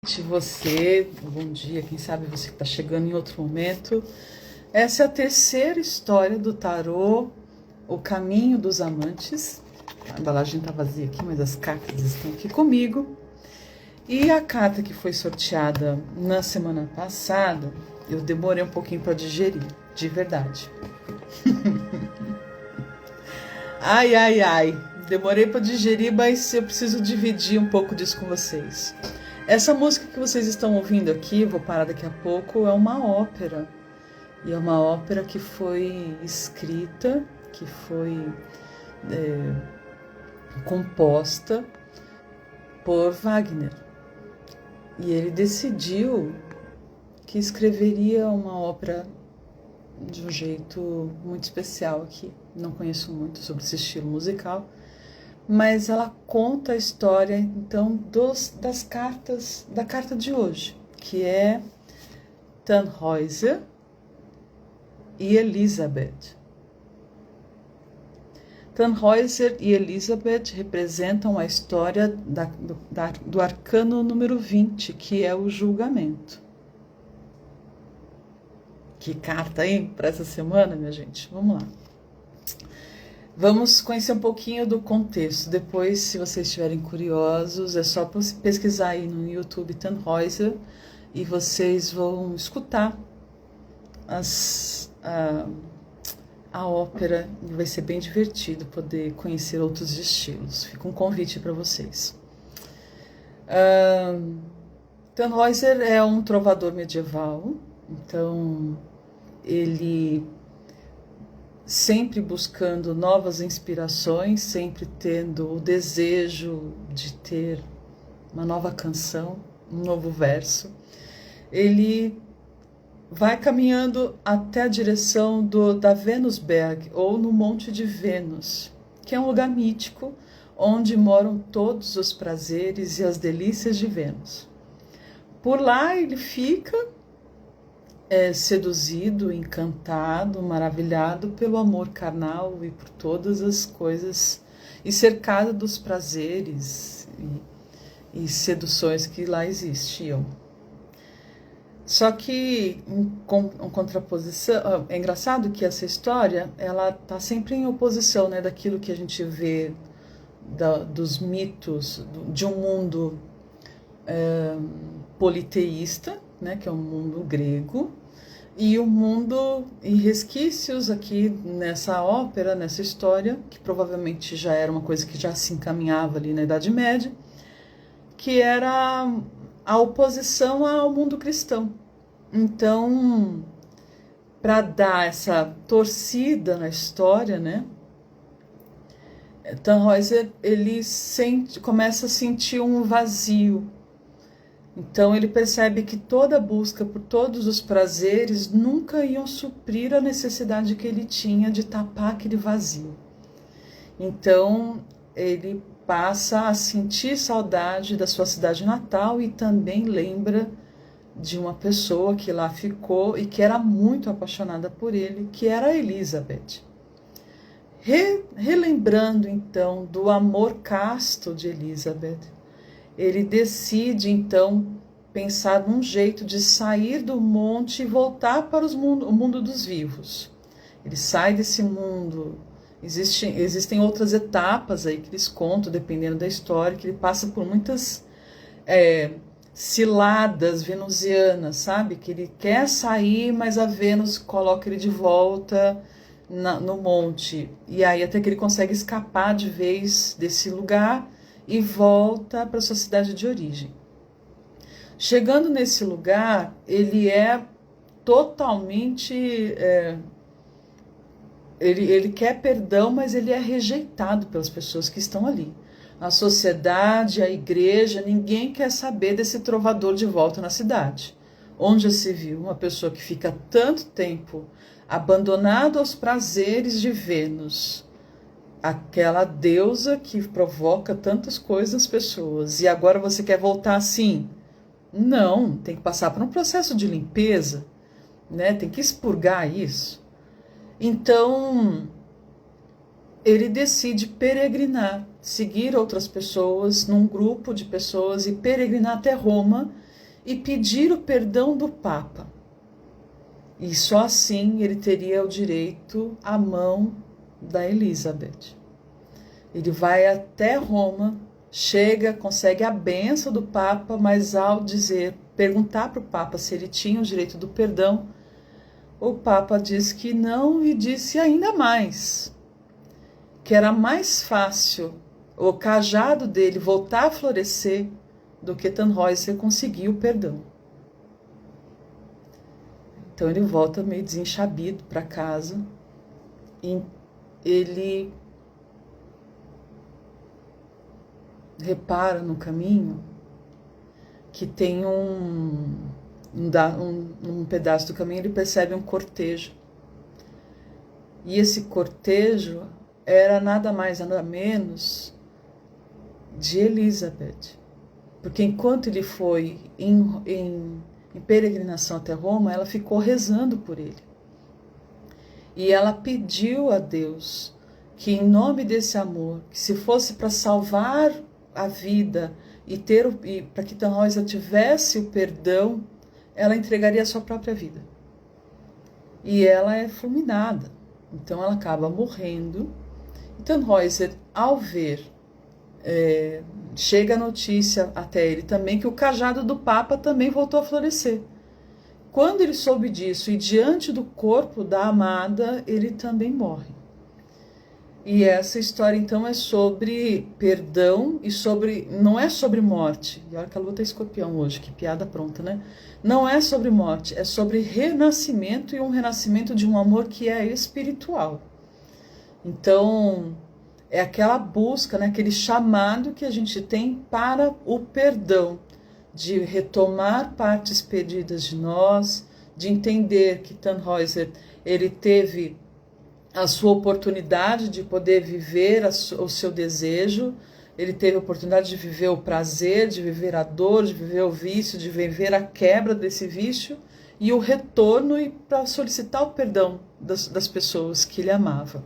Você, bom dia, quem sabe você que está chegando em outro momento. Essa é a terceira história do tarô, O Caminho dos Amantes. A embalagem está vazia aqui, mas as cartas estão aqui comigo. E a carta que foi sorteada na semana passada, eu demorei um pouquinho para digerir, de verdade. Ai, demorei para digerir, mas eu preciso dividir um pouco disso com vocês. Essa música que vocês estão ouvindo aqui, vou parar daqui a pouco, é uma ópera. E é uma ópera que foi escrita, que foi composta por Wagner. E ele decidiu que escreveria uma ópera de um jeito muito especial aqui. Não conheço muito sobre esse estilo musical, mas ela conta a história, então, das cartas, da carta de hoje, que é Tannhäuser e Elisabeth. Tannhäuser e Elisabeth representam a história do arcano número 20, que é o julgamento. Que carta, hein, para essa semana, minha gente? Vamos lá. Vamos conhecer um pouquinho do contexto. Depois, se vocês estiverem curiosos, é só pesquisar aí no YouTube Tannhäuser e vocês vão escutar a ópera. E vai ser bem divertido poder conhecer outros estilos. Fica um convite para vocês. Tannhäuser é um trovador medieval, então ele sempre buscando novas inspirações, sempre tendo o desejo de ter uma nova canção, um novo verso. Ele vai caminhando até a direção da Venusberg, ou no Monte de Vênus, que é um lugar mítico, onde moram todos os prazeres e as delícias de Vênus. Por lá ele fica seduzido, encantado, maravilhado pelo amor carnal e por todas as coisas, e cercado dos prazeres e seduções que lá existiam. Só que, em contraposição, é engraçado que essa história, ela está sempre em oposição, né, daquilo que a gente vê dos mitos de um mundo politeísta, né, que é um mundo grego, e o mundo e resquícios aqui nessa ópera, nessa história, que provavelmente já era uma coisa que já se encaminhava ali na Idade Média, que era a oposição ao mundo cristão. Então, para dar essa torcida na história, né, Tannhäuser ele começa a sentir um vazio. Então ele percebe que toda busca por todos os prazeres nunca iam suprir a necessidade que ele tinha de tapar aquele vazio. Então ele passa a sentir saudade da sua cidade natal e também lembra de uma pessoa que lá ficou e que era muito apaixonada por ele, que era a Elisabeth. Relembrando então do amor casto de Elisabeth, ele decide, então, pensar num jeito de sair do monte e voltar para o mundo dos vivos. Ele sai desse mundo. Existem outras etapas aí que eles contam, dependendo da história, que ele passa por muitas ciladas venusianas, sabe? Que ele quer sair, mas a Vênus coloca ele de volta no monte. E aí até que ele consegue escapar de vez desse lugar e volta para sua cidade de origem. Chegando nesse lugar, ele é totalmente... Ele quer perdão, mas ele é rejeitado pelas pessoas que estão ali. A sociedade, a igreja, ninguém quer saber desse trovador de volta na cidade. Onde já se viu uma pessoa que fica tanto tempo abandonado aos prazeres de Vênus, aquela deusa que provoca tantas coisas nas pessoas, e agora você quer voltar assim? Não, tem que passar por um processo de limpeza, né? Tem que expurgar isso. Então, ele decide peregrinar, seguir outras pessoas, num grupo de pessoas, e peregrinar até Roma, e pedir o perdão do Papa. E só assim ele teria o direito à mão da Elizabeth. Ele vai até Roma, chega, consegue a bênção do Papa, mas ao perguntar para o Papa se ele tinha o direito do perdão, o Papa disse que não e disse ainda mais, que era mais fácil o cajado dele voltar a florescer do que Tannhäuser conseguir o perdão. Então ele volta meio desenchabido para casa e ele repara no caminho que tem um pedaço do caminho, ele percebe um cortejo. E esse cortejo era nada mais, nada menos de Elizabeth. Porque enquanto ele foi em peregrinação até Roma, ela ficou rezando por ele. E ela pediu a Deus que, em nome desse amor, que se fosse para salvar a vida e para que Tannhäuser tivesse o perdão, ela entregaria a sua própria vida. E ela é fulminada. Então ela acaba morrendo. E Tannhäuser, ao ver, chega a notícia até ele também que o cajado do Papa também voltou a florescer. Quando ele soube disso e diante do corpo da amada, ele também morre. E essa história então é sobre perdão e não é sobre morte. E olha que a lua tá escorpião hoje, que piada pronta, né? Não é sobre morte, é sobre renascimento, e um renascimento de um amor que é espiritual. Então, é aquela busca, né, aquele chamado que a gente tem para o perdão, de retomar partes perdidas de nós, de entender que Tannhäuser, ele teve a sua oportunidade de poder viver o seu desejo, ele teve a oportunidade de viver o prazer, de viver a dor, de viver o vício, de viver a quebra desse vício e o retorno, e para solicitar o perdão das pessoas que ele amava.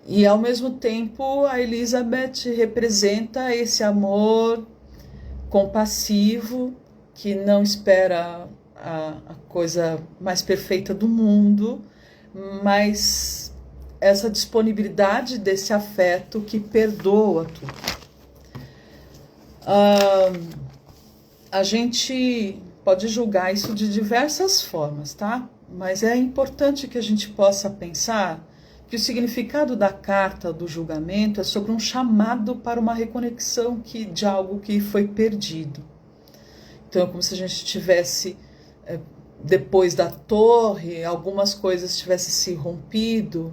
E ao mesmo tempo a Elizabeth representa esse amor compassivo, que não espera a coisa mais perfeita do mundo, mas essa disponibilidade desse afeto que perdoa tudo. A gente pode julgar isso de diversas formas, tá? Mas é importante que a gente possa pensar que o significado da carta do julgamento é sobre um chamado para uma reconexão de algo que foi perdido. Então é como se a gente tivesse, depois da torre, algumas coisas tivessem se rompido,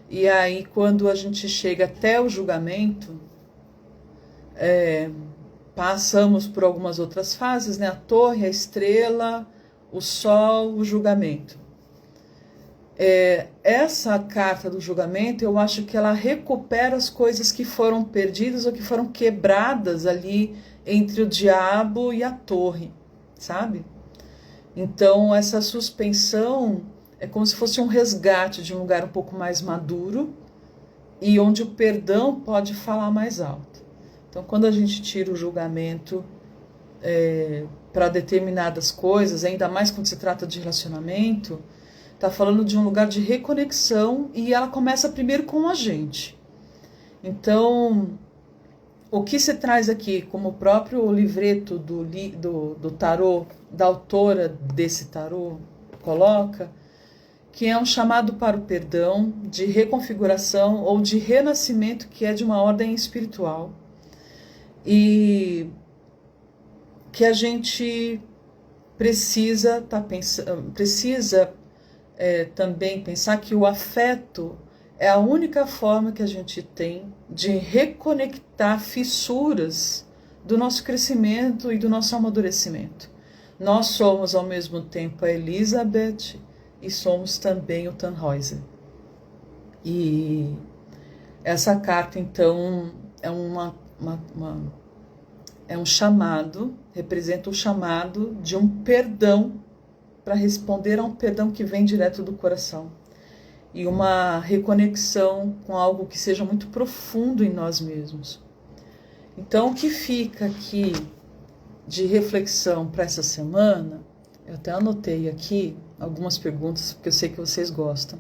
e aí quando a gente chega até o julgamento, passamos por algumas outras fases, né? A torre, a estrela, o sol, o julgamento. Essa carta do julgamento, eu acho que ela recupera as coisas que foram perdidas ou que foram quebradas ali entre o diabo e a torre, sabe? Então essa suspensão é como se fosse um resgate de um lugar um pouco mais maduro e onde o perdão pode falar mais alto. Então quando a gente tira o julgamento para determinadas coisas, ainda mais quando se trata de relacionamento, está falando de um lugar de reconexão, e ela começa primeiro com a gente. Então, o que se traz aqui, como o próprio livreto do tarô, da autora desse tarô, coloca, que é um chamado para o perdão, de reconfiguração ou de renascimento, que é de uma ordem espiritual. E que a gente precisa também pensar que o afeto é a única forma que a gente tem de reconectar fissuras do nosso crescimento e do nosso amadurecimento. Nós somos ao mesmo tempo a Elizabeth e somos também o Tannhäuser. E essa carta então é um chamado, representa o chamado de um perdão, para responder a um perdão que vem direto do coração, e uma reconexão com algo que seja muito profundo em nós mesmos. Então, o que fica aqui de reflexão para essa semana, eu até anotei aqui algumas perguntas, porque eu sei que vocês gostam.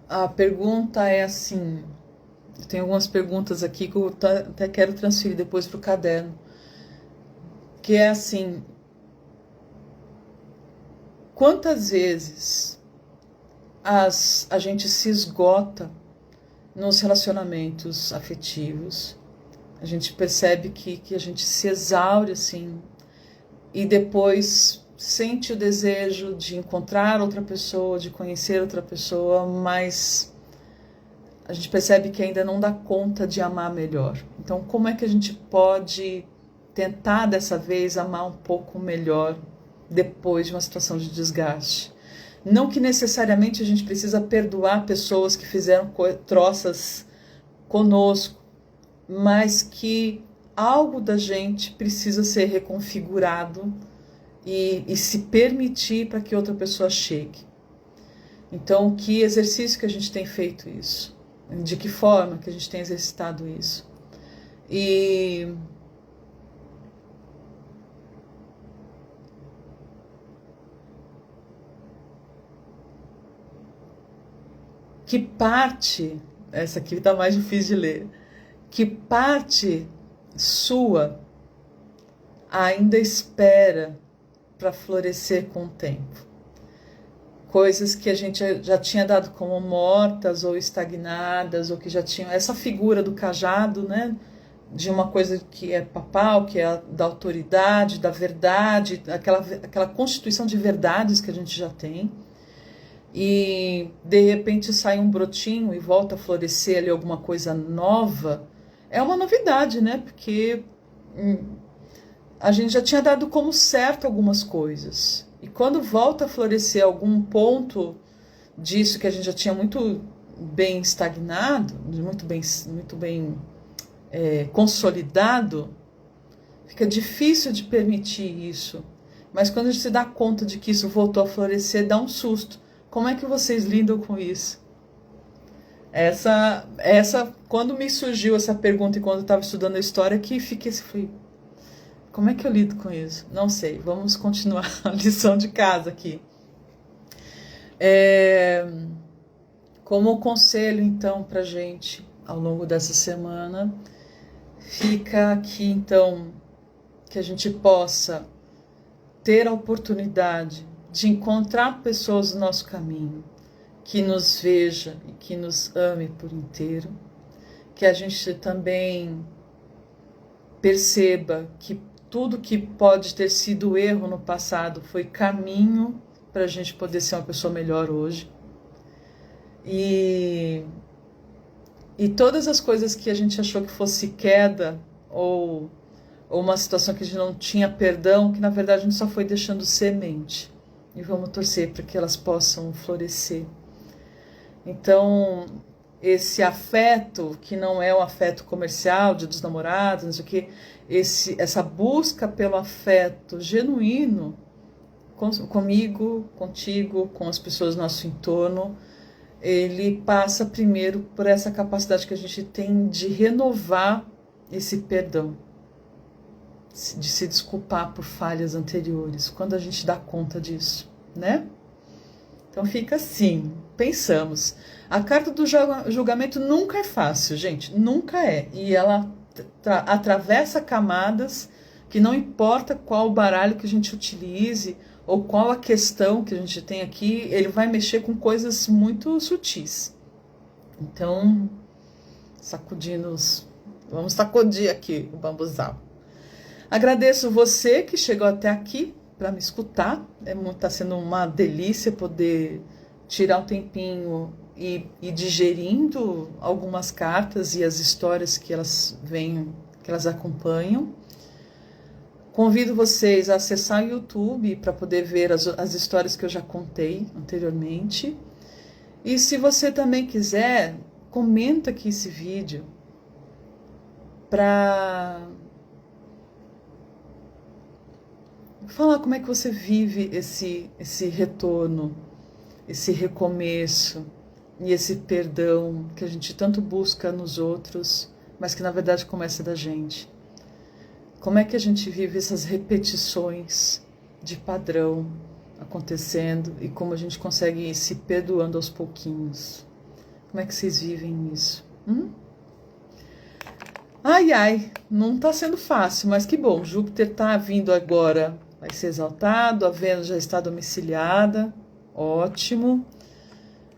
A pergunta é assim, eu tenho algumas perguntas aqui que eu até quero transferir depois para o caderno, que é assim, quantas vezes a gente se esgota nos relacionamentos afetivos, a gente percebe que a gente se exaure assim, e depois sente o desejo de encontrar outra pessoa, de conhecer outra pessoa, mas a gente percebe que ainda não dá conta de amar melhor. Então, como é que a gente pode tentar dessa vez amar um pouco melhor depois de uma situação de desgaste? Não que necessariamente a gente precisa perdoar pessoas que fizeram troças conosco, mas que algo da gente precisa ser reconfigurado e se permitir para que outra pessoa chegue. Então, que exercício que a gente tem feito isso? De que forma que a gente tem exercitado isso? E que parte, essa aqui está mais difícil de ler, que parte sua ainda espera para florescer com o tempo. Coisas que a gente já tinha dado como mortas ou estagnadas, ou que já tinham essa figura do cajado, né? De uma coisa que é papal, que é da autoridade, da verdade, aquela constituição de verdades que a gente já tem. E de repente sai um brotinho e volta a florescer ali alguma coisa nova. É uma novidade, né? Porque a gente já tinha dado como certo algumas coisas. E quando volta a florescer algum ponto disso que a gente já tinha muito bem estagnado, muito bem consolidado, fica difícil de permitir isso. Mas quando a gente se dá conta de que isso voltou a florescer, dá um susto. Como é que vocês lidam com isso? Quando me surgiu essa pergunta e quando eu estava estudando a história, que fiquei assim, falei, como é que eu lido com isso? Não sei, vamos continuar a lição de casa aqui. Como conselho, então, para a gente, ao longo dessa semana, fica aqui, então, que a gente possa ter a oportunidade de encontrar pessoas no nosso caminho, que nos veja e que nos ame por inteiro, que a gente também perceba que tudo que pode ter sido erro no passado foi caminho para a gente poder ser uma pessoa melhor hoje. E todas as coisas que a gente achou que fosse queda ou uma situação que a gente não tinha perdão, que na verdade a gente só foi deixando semente. E vamos torcer para que elas possam florescer. Então, esse afeto, que não é o afeto comercial, Dia dos Namorados, não sei o quê, essa busca pelo afeto genuíno, comigo, contigo, com as pessoas do nosso entorno, ele passa primeiro por essa capacidade que a gente tem de renovar esse perdão, de se desculpar por falhas anteriores, quando a gente dá conta disso, né? Então fica assim, pensamos. A carta do julgamento nunca é fácil, gente, nunca é. E ela atravessa camadas que não importa qual baralho que a gente utilize ou qual a questão que a gente tem aqui, ele vai mexer com coisas muito sutis. Então, vamos sacudir aqui o bambuzal. Agradeço você que chegou até aqui para me escutar. Está sendo uma delícia poder tirar um tempinho e digerindo algumas cartas e as histórias que elas acompanham. Convido vocês a acessar o YouTube para poder ver as histórias que eu já contei anteriormente. E se você também quiser, comenta aqui esse vídeo para falar como é que você vive esse retorno, esse recomeço, e esse perdão que a gente tanto busca nos outros, mas que na verdade começa da gente. Como é que a gente vive essas repetições de padrão acontecendo e como a gente consegue ir se perdoando aos pouquinhos? Como é que vocês vivem isso? Ai, ai, não está sendo fácil, mas que bom. Júpiter está vindo agora, vai ser exaltado, a Vênus já está domiciliada, ótimo.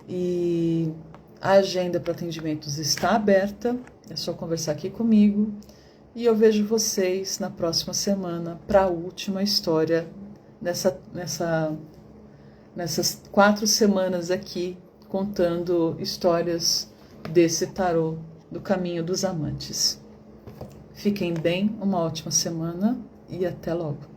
E a agenda para atendimentos está aberta, é só conversar aqui comigo. E eu vejo vocês na próxima semana para a última história nessas 4 semanas aqui, contando histórias desse tarô do Caminho dos Amantes. Fiquem bem, uma ótima semana e até logo.